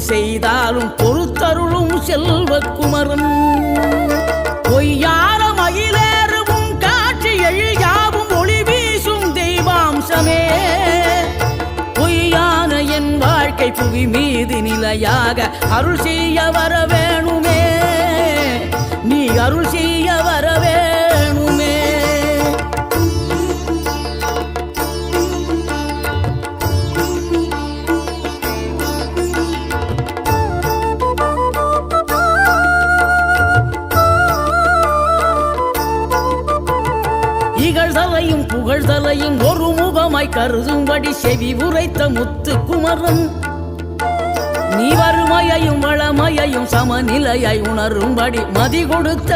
செய்தாலும் பொறுத்தருளும் செல்வக்குமரன் பொய்யான மயிலேறவும் காட்சி எழியாவும் ஒளி வீசும் தெய்வாம்சமே பொய்யான என் வாழ்க்கை புவி மீது நிலையாக அருள் செய்ய வர வேணுமே நீ அருள் செய்ய வர வேணுமே இகழ்தலையும் புகழ்தலையும் ஒரு முகமாய் கருதும்படி செவி உரைத்த முத்துக்குமரன் நீ வறுமையையும் வளமையையும் சமநிலையை உணரும்படி மதி கொடுத்த